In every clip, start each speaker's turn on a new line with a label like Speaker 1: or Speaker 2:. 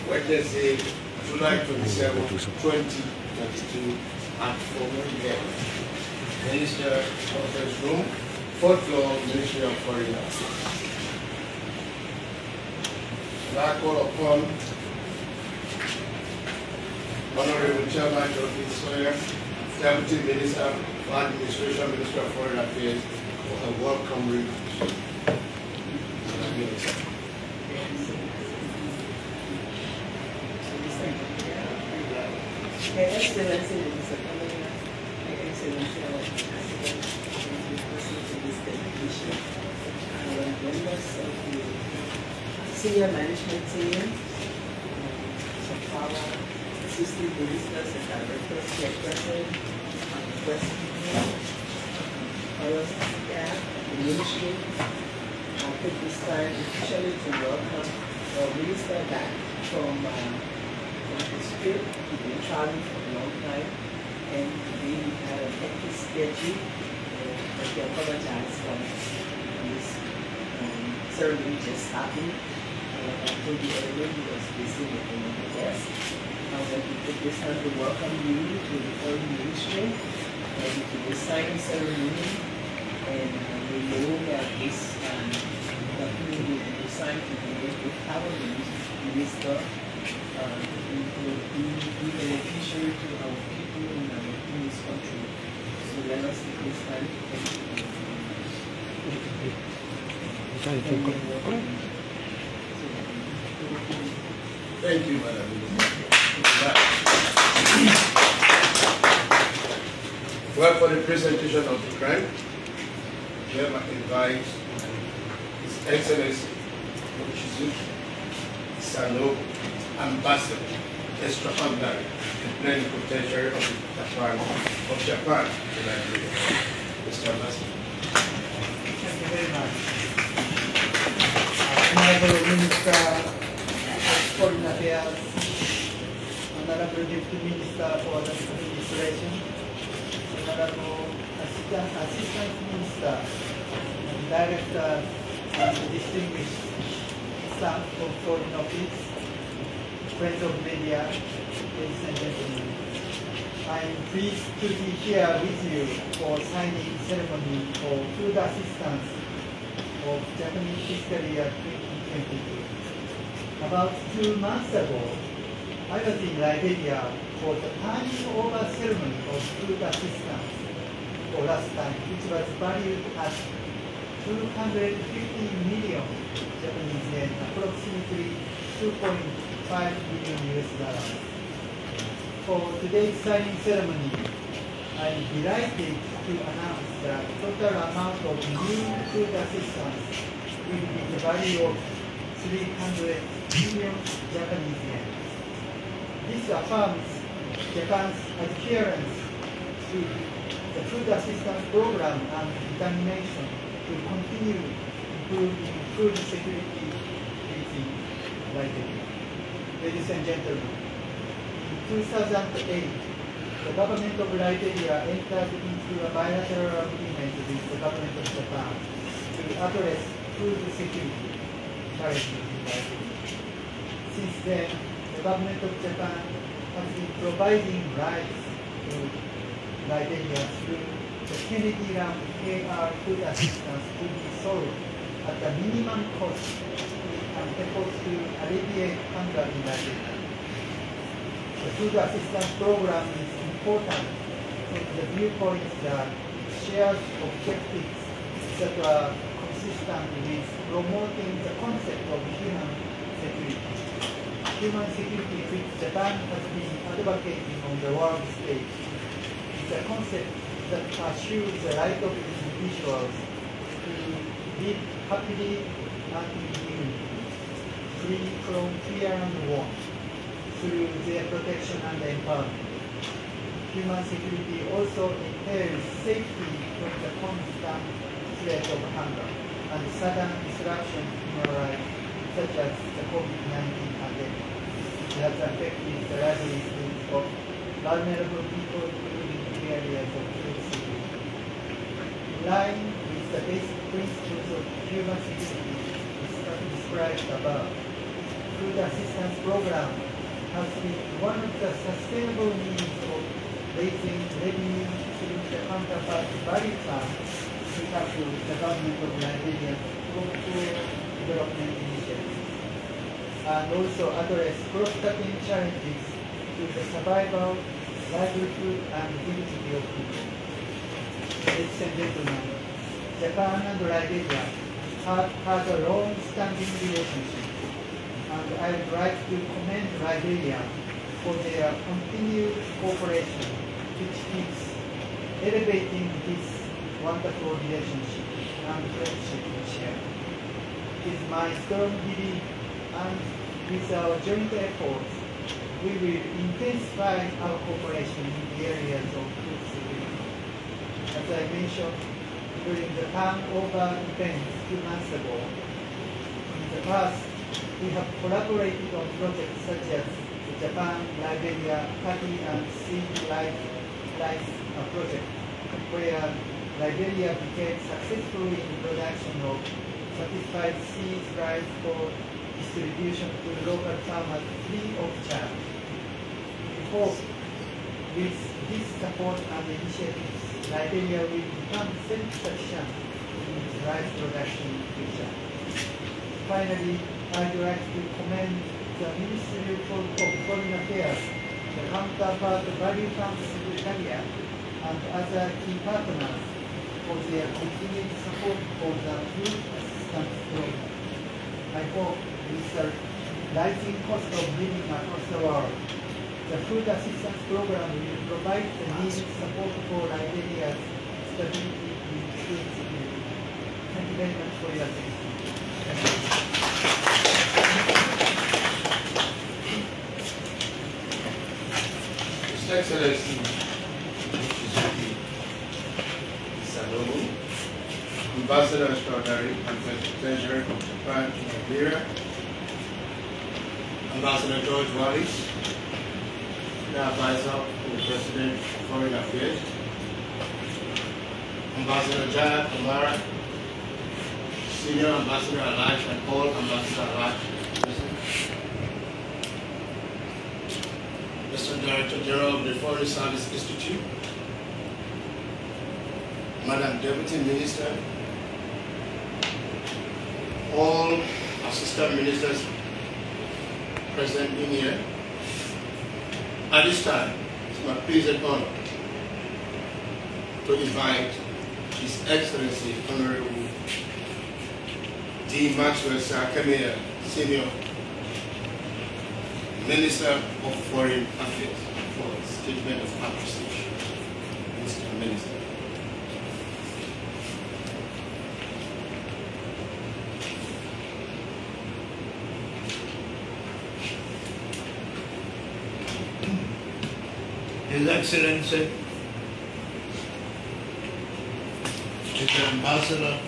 Speaker 1: Wednesday, July 27, 2022 at 4 p.m. Minister Conference Room, 4th floor, Ministry of Foreign Affairs. I call upon Honorable Chairman Joseph Sawyer, Deputy Minister for Administration, Minister of Foreign Affairs, for a welcome remarks.
Speaker 2: Excellency, Mr. Commander, Excellency, our President, to this delegation, our members of the senior management team, some power, assistant ministers and directors, chairperson, president, our staff, the ministry. I take this time officially to welcome our minister back from his trip. He's been traveling for a long time, and today we had an hectic schedule, but we apologize for this ceremony just happened. I told you earlier he was busy with another guest. However, we take this time to welcome you to the Foreign Ministry and to the signing ceremony, and we know that this document will be signed today with our minister. Will be beneficiary to our people in this country. So let us take this time to
Speaker 1: thank you, Madam Minister. Well, for the presentation of the grant, we have invite His Excellency Shizuki Sano, Ambassador, Extraordinary and Plenipotentiary of Japan to Nigeria. Mr. Ambassador.
Speaker 3: Thank you very much. Honorable Minister of Foreign Affairs, Honorable Deputy Minister for the Administration, Honorable Assistant Minister, and Director and distinguished staff of Foreign Office, friends of media, ladies and gentlemen. I am pleased to be here with you for signing ceremony for food assistance of Japanese fiscal year 2022. About 2 months ago, I was in Liberia for the turning over ceremony of food assistance for last time, which was valued at 250 million Japanese yen, approximately 2.5 billion US dollars. For today's signing ceremony, I am delighted to announce that total amount of new food assistance will be the value of 300 million Japanese yen. This affirms Japan's adherence to the food assistance program and determination to continue improving food security within Liberia. Ladies and gentlemen, in 2008, the government of Liberia entered into a bilateral agreement with the government of Japan to address food security challenges in Liberia. Since then, the government of Japan has been providing rice to Liberia through the Kennedy Lamb KR food assistance to be sold at the minimum cost and efforts to alleviate hunger in Liberia. The food assistance program is important from the viewpoint that it shares objectives that are consistent with promoting the concept of human security. Human security, which Japan has been advocating on the world stage, is a concept that assures the right of individuals to live happily and in unity, free from fear and want, through their protection and empowerment. Human security also entails safety from the constant threat of hunger and sudden disruption in our life, such as the COVID-19 pandemic. It has affected the livelihoods of vulnerable people, including areas of food security. In line with the basic principles of human security described above, food assistance program has been one of the sustainable means of raising revenue through the counterpart value fund to tackle the government of Liberia's local development initiatives, and also address cross-cutting challenges to the survival, livelihood, and dignity of people. Ladies and gentlemen, Japan and Liberia have had a long-standing relationship, and I would like to commend Liberia for their continued cooperation, which keeps elevating this wonderful relationship and friendship we share. It is my strong belief, and with our joint efforts, we will intensify our cooperation in the areas of food security. As I mentioned during the turnover event 2 months ago, in the past, we have collaborated on projects such as the Japan-Liberia Paddy and Seed Rice project, where Liberia became successful in the production of certified seed rice for distribution to local farmers free of charge. We hope with this support and initiatives, Liberia will become self-sufficient in its rice production in the future. Finally, I'd like to commend the Ministry of Foreign Affairs, the counterpart Value Fund Secretariat, and other key partners for their continued support for the food assistance program. I hope with the rising cost of living across the world, the food assistance program will provide the needed support for Liberia's stability in food security. Thank you very much for your attention.
Speaker 1: His Excellency, Salomo, Ambassador Extraordinary and Treasurer of Japan to Nigeria, Ambassador George Wallace, the Advisor to the President of Foreign Affairs, Ambassador Jaya Kamara, Senior Ambassador at Large, and all Ambassadors at Large present, Mr. Director General of the Foreign Service Institute, Madam Deputy Minister, all Assistant Ministers present in here. At this time, it's my pleasant honor to invite His Excellency Honorable D. Maxwell Sakamiya, Senior Minister of Foreign Affairs, for a statement of appreciation. Mr. Minister.
Speaker 4: His Excellency, Mr. Ambassador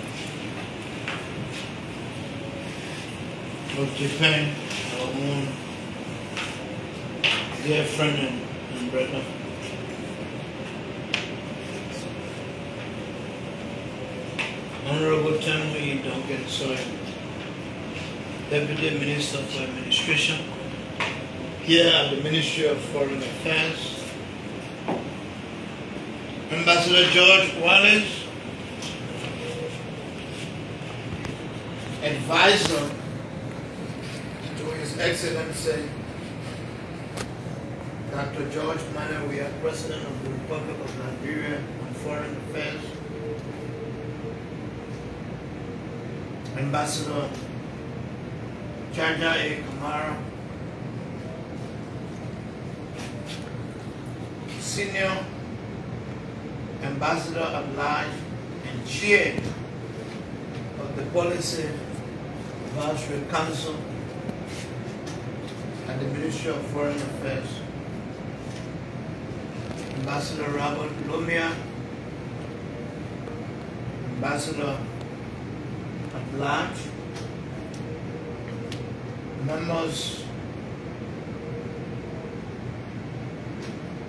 Speaker 4: of Japan, our own dear friend and brother, Honorable Tamui Duncan Soy, Deputy Minister for Administration, here at the Ministry of Foreign Affairs, Ambassador George Wallace, Advisor to His Excellency Dr. George Monrovia, President of the Republic of Liberia on Foreign Affairs, Ambassador Jaja A. Kamara, Senior Ambassador at Large and Chair of the Policy Advisory Council at the Ministry of Foreign Affairs, Ambassador Robert Lumia, Ambassador at Large, members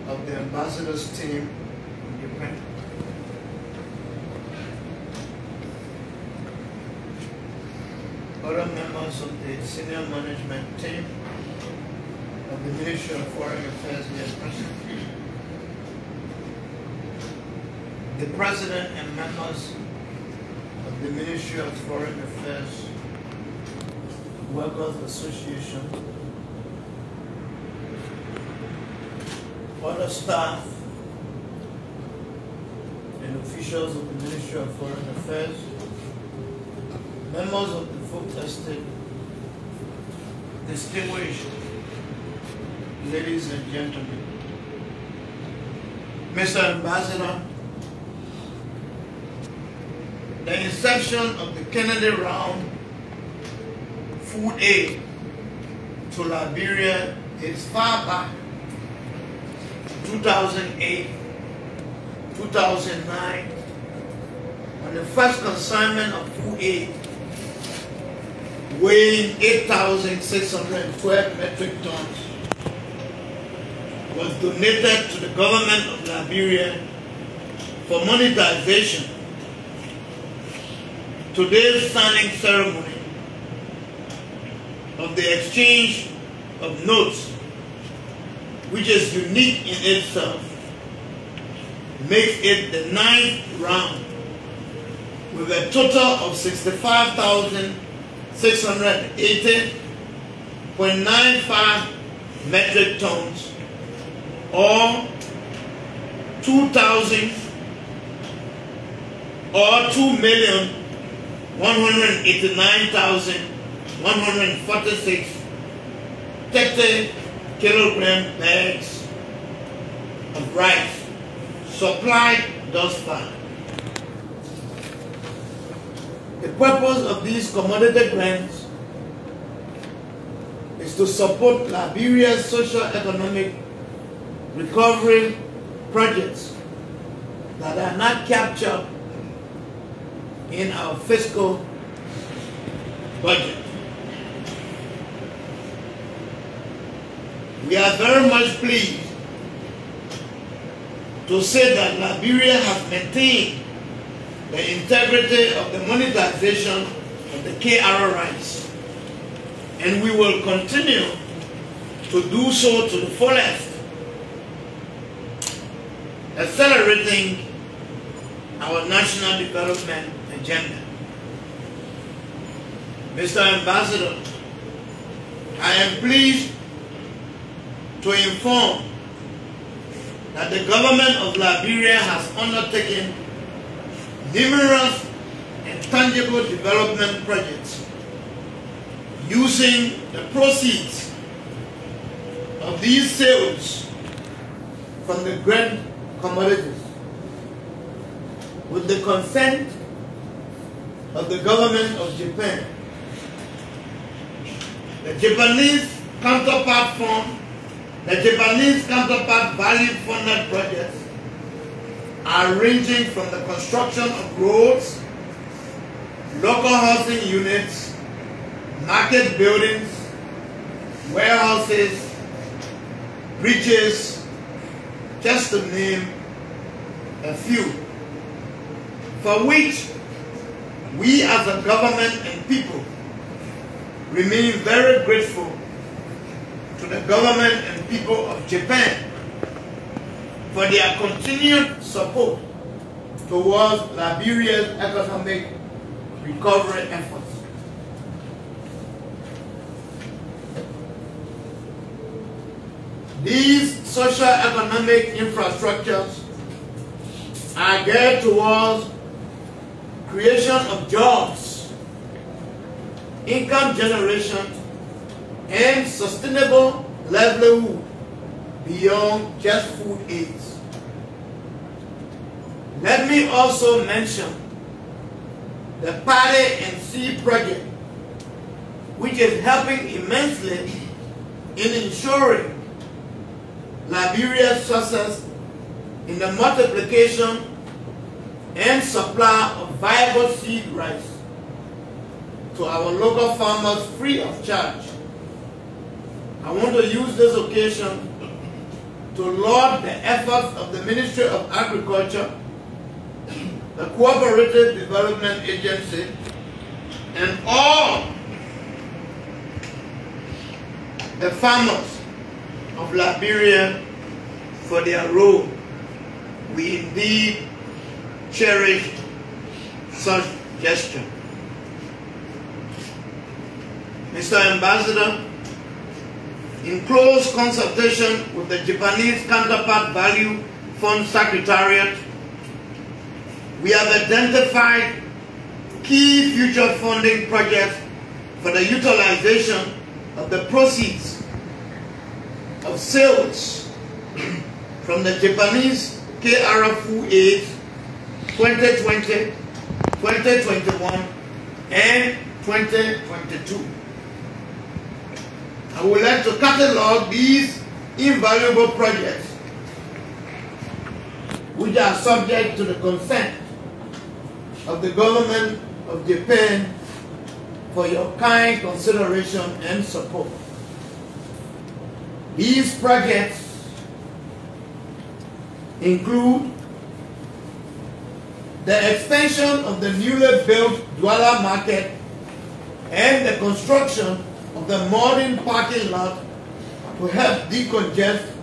Speaker 4: of the Ambassador's team in Japan, other members members of the senior management team of the Ministry of Foreign Affairs here present, the President and members of the Ministry of Foreign Affairs Workers Association, other staff and officials of the Ministry of Foreign Affairs, members of the Gov't Estate, distinguished ladies and gentlemen, Mr. Ambassador, the inception of the Kennedy Round food aid to Liberia is far back, 2008, 2009, when the first consignment of food aid weighing 8,612 metric tons was donated to the government of Liberia for monetization. Today's signing ceremony of the exchange of notes, which is unique in itself, makes it the 9th round with a total of 65,680.95 metric tons, or 2,189,146 30-kilogram bags of rice supplied thus far. The purpose of these commodity grants is to support Liberia's socio-economic recovery projects that are not captured in our fiscal budget. We are very much pleased to say that Liberia has maintained the integrity of the monetization of the KR rice, and we will continue to do so to the fullest, accelerating our national development agenda. Mr. Ambassador, I am pleased to inform that the government of Liberia has undertaken numerous and tangible development projects using the proceeds of these sales from the grant commodities, with the consent of the government of Japan. The Japanese counterpart value funded projects are ranging from the construction of roads, local housing units, market buildings, warehouses, bridges, just to name a few, for which we as a government and people remain very grateful to the government and people of Japan for their continued support towards Liberia's economic recovery efforts. These socio-economic infrastructures are geared towards creation of jobs, income generation, and sustainable livelihood beyond just food aids. Let me also mention the Paddy and Seed project, which is helping immensely in ensuring Liberia's success in the multiplication and supply of viable seed rice to our local farmers free of charge. I want to use this occasion to laud the efforts of the Ministry of Agriculture, the Cooperative Development Agency, and all the farmers of Liberia for their role. We indeed cherish such gesture. Mr. Ambassador, in close consultation with the Japanese counterpart Value Fund Secretariat, we have identified key future funding projects for the utilization of the proceeds of sales from the Japanese KRFU aid 2020, 2021, and 2022. I would like to catalog these invaluable projects which are subject to the consent of the government of Japan for your kind consideration and support. These projects include the extension of the newly built Douala Market and the construction of the modern parking lot to help decongest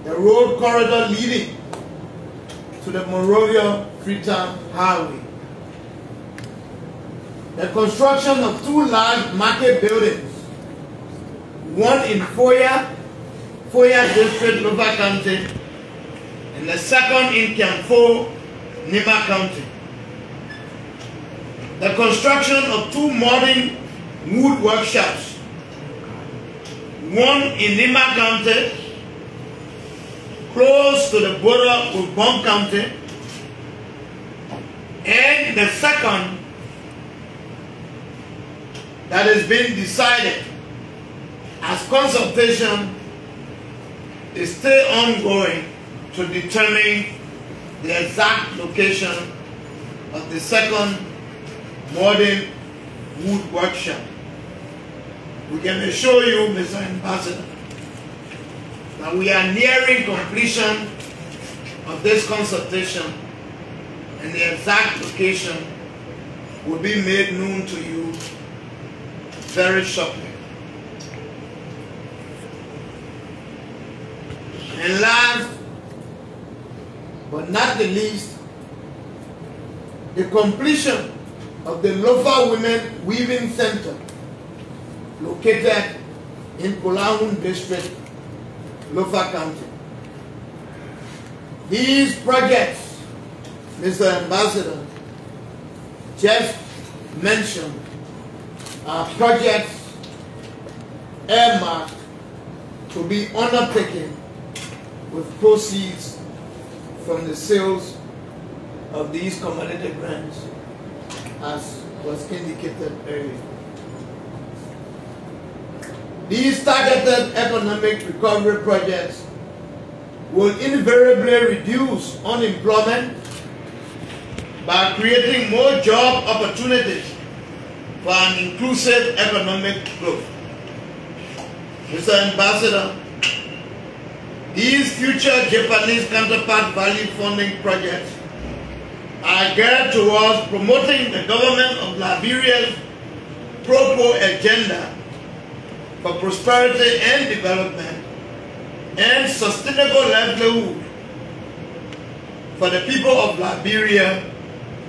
Speaker 4: the road corridor leading to the Monrovia Freetown Highway. The construction of two large market buildings, one in Foya District, Lofa County, and the second in Kamfo, Nima County. The construction of two modern wood workshops, one in Nima County, close to the border with Bon County, and the second that has been decided as consultation is still ongoing to determine the exact location of the second modern wood workshop. We can assure you, Mr. Ambassador, that we are nearing completion of this consultation, and the exact location will be made known to you very shortly. And last but not the least, the completion of the Lofa Women Weaving Center located in Kolahun District, Lofa County. These projects, Mr. Ambassador, just mentioned are projects earmarked to be undertaken with proceeds from the sales of these commodity grants, as was indicated earlier. These targeted economic recovery projects will invariably reduce unemployment by creating more job opportunities for an inclusive economic growth. Mr. Ambassador, these future Japanese counterpart value funding projects are geared towards promoting the government of Liberia's pro-poor agenda for prosperity and development and sustainable livelihood for the people of Liberia,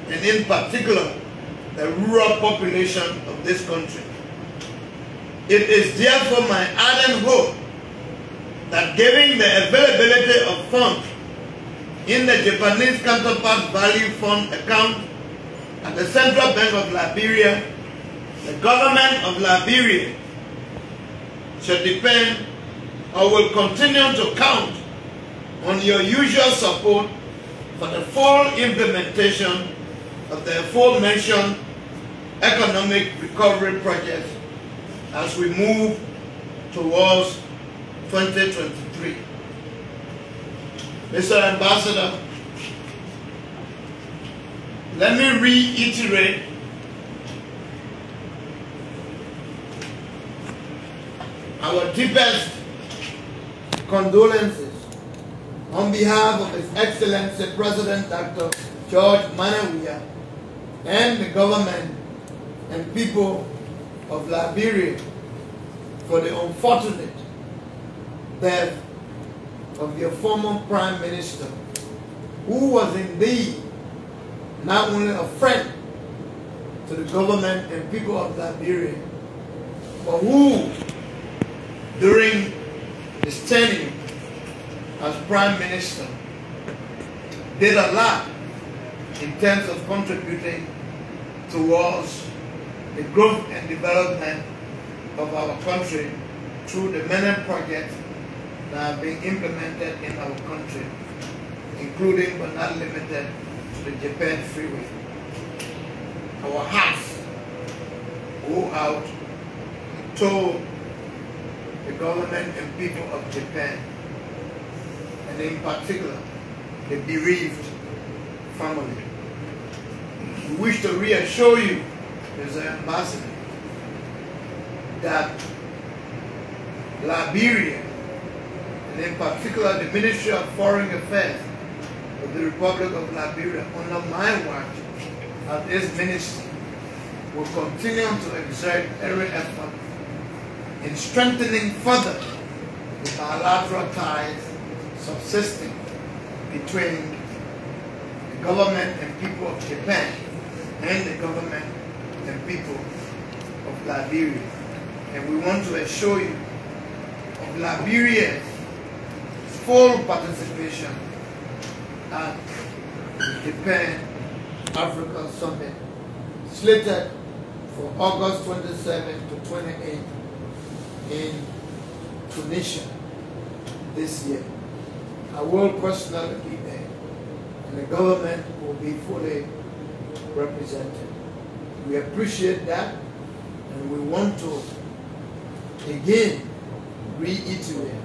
Speaker 4: and in particular the rural population of this country. It is therefore my ardent hope that given the availability of funds in the Japanese counterpart value fund account at the Central Bank of Liberia, the government of Liberia should depend or will continue to count on your usual support for the full implementation of the aforementioned economic recovery project as we move towards 2023. Mr. Ambassador, let me reiterate our deepest condolences on behalf of His Excellency President Dr. Gov't Monrovia and the government and people of Liberia for the unfortunate death of your former Prime Minister, who was indeed not only a friend to the government and people of Liberia, but who, during his tenure as Prime Minister, did a lot in terms of contributing towards the growth and development of our country through the many projects that are being implemented in our country, including but not limited to the Japan Freeway. Our hearts go out to the government and people of Japan, and in particular, the bereaved family. We wish to reassure you, Mr. Ambassador, that Liberia, and in particular the Ministry of Foreign Affairs of the Republic of Liberia, under my watch as its minister, will continue to exert every effort in strengthening further the bilateral ties subsisting between the government and people of Japan and the government and people of Liberia. And we want to assure you of Liberia's full participation at the Japan-Africa Summit, slated for August 27 to 28 in Tunisia this year. I will personally be there, and the government will be fully represented. We appreciate that, and we want to again reiterate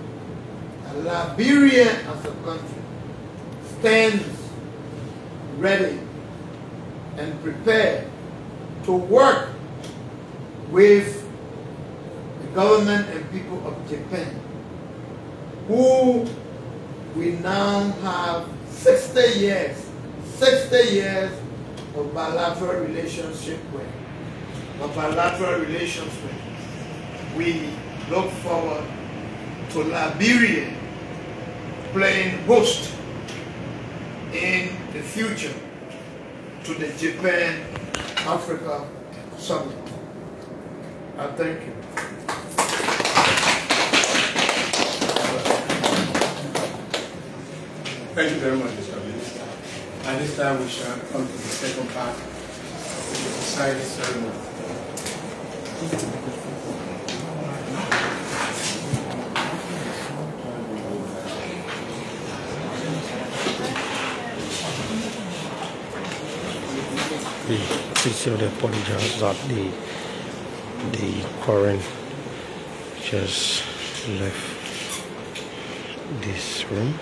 Speaker 4: that Liberia as a country stands ready and prepared to work with the government and people of Japan, who we now have 60 years of bilateral relationship with, We look forward to Liberia playing host in the future to the Japan-Africa Summit. I thank you.
Speaker 1: Thank you very much, Mr. Minister. At this time, we shall come to the second part of the signing ceremony.
Speaker 5: We sincerely apologize that the quorum just left this room.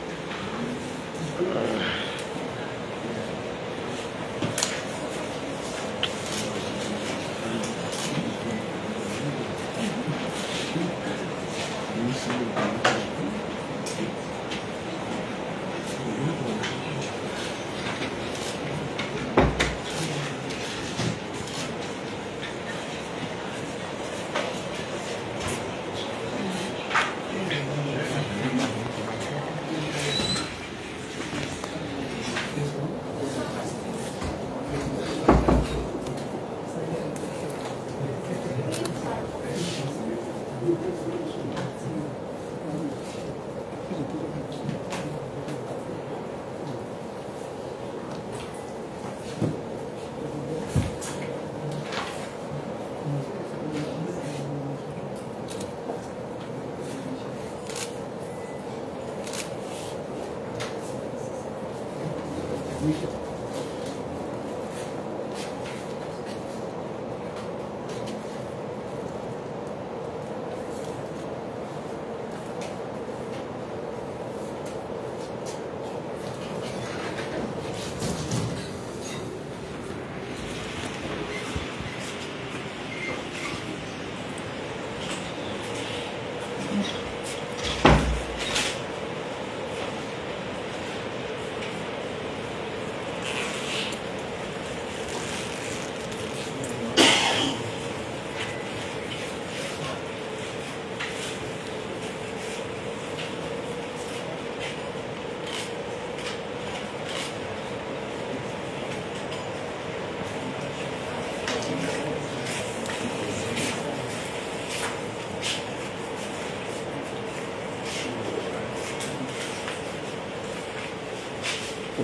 Speaker 5: So